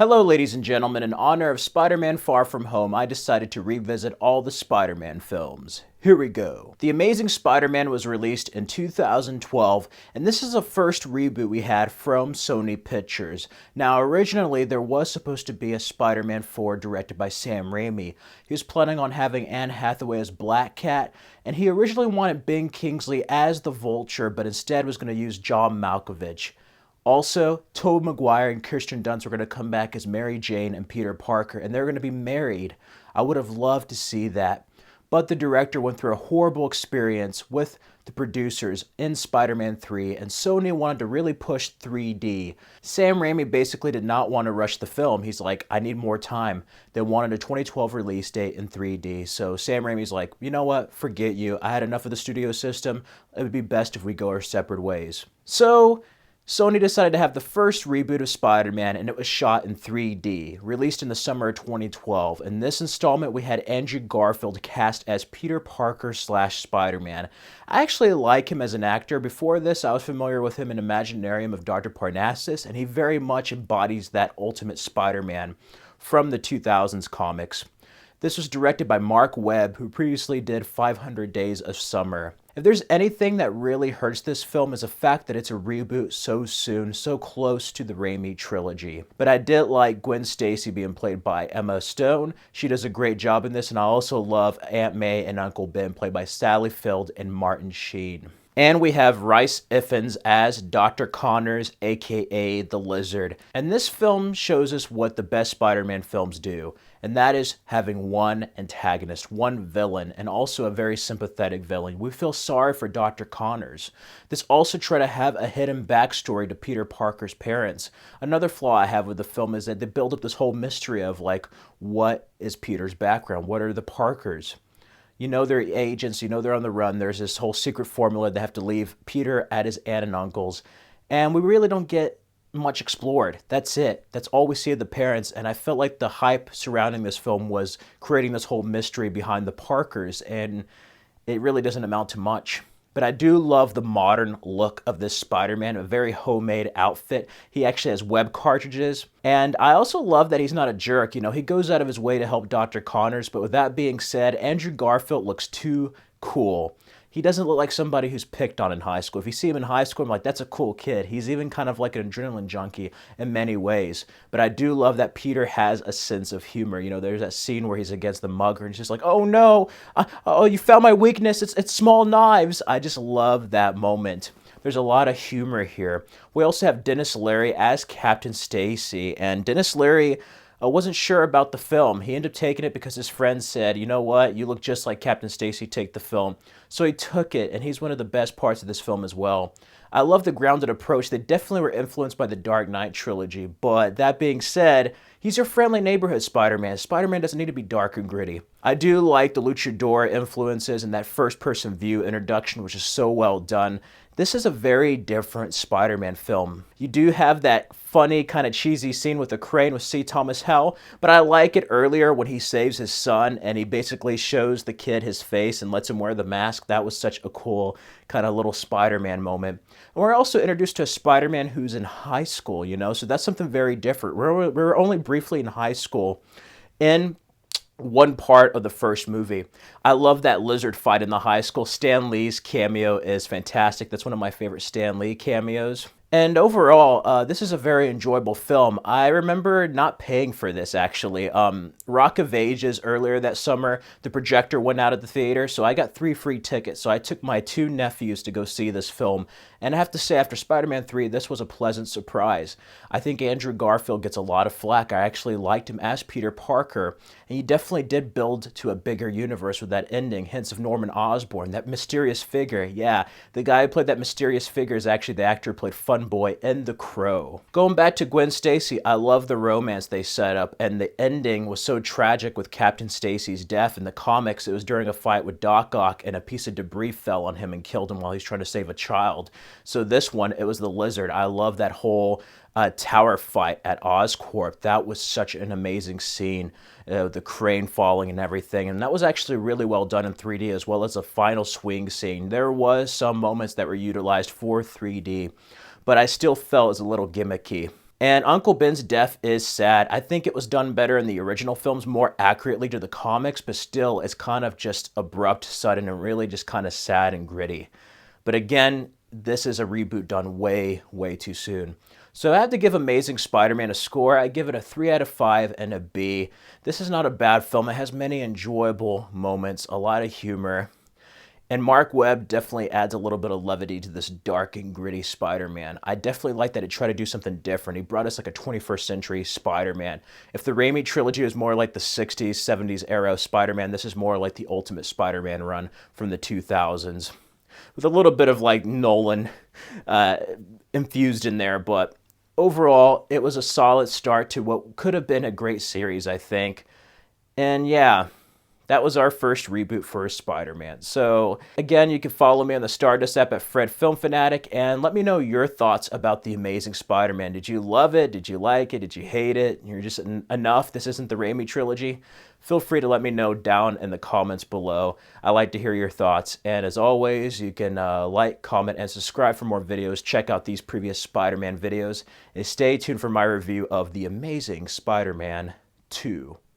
Hello ladies and gentlemen, in honor of Spider-Man Far From Home, I decided to revisit all the Spider-Man films. Here we go. The Amazing Spider-Man was released in 2012, and this is the first reboot we had from Sony Pictures. Now, originally, there was supposed to be a Spider-Man 4 directed by Sam Raimi. He was planning on having Anne Hathaway as Black Cat, and he originally wanted Ben Kingsley as the Vulture, but instead was going to use John Malkovich. Also, Tobey Maguire and Kirsten Dunst were going to come back as Mary Jane and Peter Parker, and they're going to be married. I would have loved to see that. But the director went through a horrible experience with the producers in Spider-Man 3, and Sony wanted to really push 3D. Sam Raimi basically did not want to rush the film. He's like, I need more time. They wanted a 2012 release date in 3D. So Sam Raimi's like, you know what? Forget you. I had enough of the studio system. It would be best if we go our separate ways. So Sony decided to have the first reboot of Spider-Man, and it was shot in 3D, released in the summer of 2012. In this installment, we had Andrew Garfield cast as Peter Parker / Spider-Man. I actually like him as an actor. Before this, I was familiar with him in Imaginarium of Dr. Parnassus, and he very much embodies that ultimate Spider-Man from the 2000s comics. This was directed by Marc Webb, who previously did 500 Days of Summer. If there's anything that really hurts this film is the fact that it's a reboot so soon, so close to the Raimi trilogy. But I did like Gwen Stacy being played by Emma Stone. She does a great job in this, and I also love Aunt May and Uncle Ben played by Sally Field and Martin Sheen. And we have Rhys Ifans as Dr. Connors, aka the Lizard. And this film shows us what the best Spider-Man films do, and that is having one antagonist, one villain, and also a very sympathetic villain. We feel sorry for Dr. Connors. This also try to have a hidden backstory to Peter Parker's parents. Another flaw I have with the film is that they build up this whole mystery of like, what is Peter's background? What are the Parkers? You know they're agents, you know they're on the run. There's this whole secret formula they have to leave Peter at his aunt and uncle's. And we really don't get much explored. That's it. That's all we see of the parents. And I felt like the hype surrounding this film was creating this whole mystery behind the Parkers. And it really doesn't amount to much. But I do love the modern look of this Spider-Man, a very homemade outfit. He actually has web cartridges. And I also love that he's not a jerk. You know, he goes out of his way to help Dr. Connors. But with that being said, Andrew Garfield looks too cool. He doesn't look like somebody who's picked on in high school. If you see him in high school, I'm like, that's a cool kid. He's even kind of like an adrenaline junkie in many ways. But I do love that Peter has a sense of humor. You know, there's that scene where he's against the mugger and he's just like, oh no, oh, you found my weakness. It's small knives. I just love that moment. There's a lot of humor here. We also have Dennis Leary as Captain Stacy. And Dennis Leary wasn't sure about the film. He ended up taking it because his friend said, you know what, you look just like Captain Stacy, take the film. So he took it, and he's one of the best parts of this film as well. I love the grounded approach. They definitely were influenced by the Dark Knight trilogy, but that being said, he's your friendly neighborhood Spider-Man. Spider-Man doesn't need to be dark and gritty. I do like the luchador influences and that first-person view introduction, which is so well done. This is a very different Spider-Man film. You do have that funny, kind of cheesy scene with the crane with C. Thomas Howell, but I like it earlier when he saves his son and he basically shows the kid his face and lets him wear the mask. That was such a cool kind of little Spider-Man moment. And we're also introduced to a Spider-Man who's in high school, you know, so that's something very different. We're only briefly in high school in one part of the first movie. I love that lizard fight in the high school. Stan Lee's cameo is fantastic. That's one of my favorite Stan Lee cameos. And overall, this is a very enjoyable film. I remember not paying for this, actually. Rock of Ages earlier that summer, the projector went out at the theater, so I got 3 free tickets. So I took my 2 nephews to go see this film. And I have to say, after Spider-Man 3, this was a pleasant surprise. I think Andrew Garfield gets a lot of flack. I actually liked him as Peter Parker, and he definitely did build to a bigger universe with that ending, hints of Norman Osborn, that mysterious figure. Yeah, the guy who played that mysterious figure is actually the actor who played Fun Boy in The Crow. Going back to Gwen Stacy, I love the romance they set up, and the ending was so tragic with Captain Stacy's death. In the comics, it was during a fight with Doc Ock, and a piece of debris fell on him and killed him while he's trying to save a child. So this one, it was the Lizard. I love that whole tower fight at Oscorp. That was such an amazing scene. The crane falling and everything. And that was actually really well done in 3D, as well as the final swing scene. There was some moments that were utilized for 3D, but I still felt it was a little gimmicky. And Uncle Ben's death is sad. I think it was done better in the original films, more accurately to the comics, but still, it's kind of just abrupt, sudden, and really just kind of sad and gritty. But again, this is a reboot done way, way too soon. So I had to give Amazing Spider-Man a score. I give it a 3 out of 5 and a B. This is not a bad film. It has many enjoyable moments, a lot of humor. And Marc Webb definitely adds a little bit of levity to this dark and gritty Spider-Man. I definitely like that it tried to do something different. He brought us like a 21st century Spider-Man. If the Raimi trilogy is more like the 60s, 70s era of Spider-Man, this is more like the Ultimate Spider-Man run from the 2000s. With a little bit of like Nolan infused in there, but overall, it was a solid start to what could have been a great series, I think. And yeah, that was our first reboot for Spider-Man. So again, you can follow me on the Stardust app at Fred Film Fanatic and let me know your thoughts about The Amazing Spider-Man. Did you love it? Did you like it? Did you hate it? You're just enough? This isn't the Raimi trilogy? Feel free to let me know down in the comments below. I like to hear your thoughts. And as always, you can like, comment, and subscribe for more videos. Check out these previous Spider-Man videos. And stay tuned for my review of The Amazing Spider-Man 2.